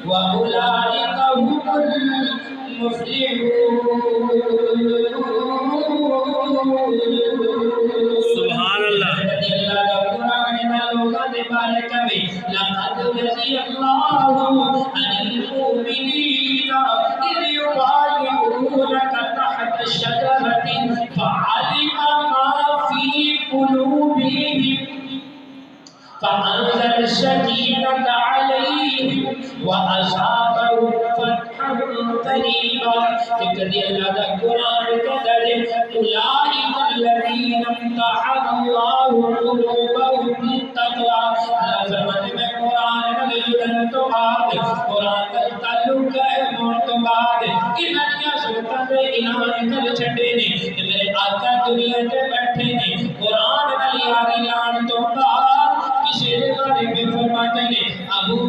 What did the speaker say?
وأولئك هم المفلحون سبحان اللہ لقد رضي الله عن المؤمنين إذ يبايعونك تحت الشجرة فعلم ما في قلوبهم فأنزل السكينة عليهم وأصابهم فتحا قريبا تقدير هذا القرآن كذل أولئك الذين امتحن الله قلوبهم بالتقوى لازمن میں قرآن نزل تو بعد قرآن کا تعلق ہے موت تو بعد انہاں سنتاں دے اعلان کر چھڈے نے میرے آقا دنیا تے بیٹھے نے قرآن نال یاری لان تو بعد کسی نے بارے میں فرماتے ہیں ابو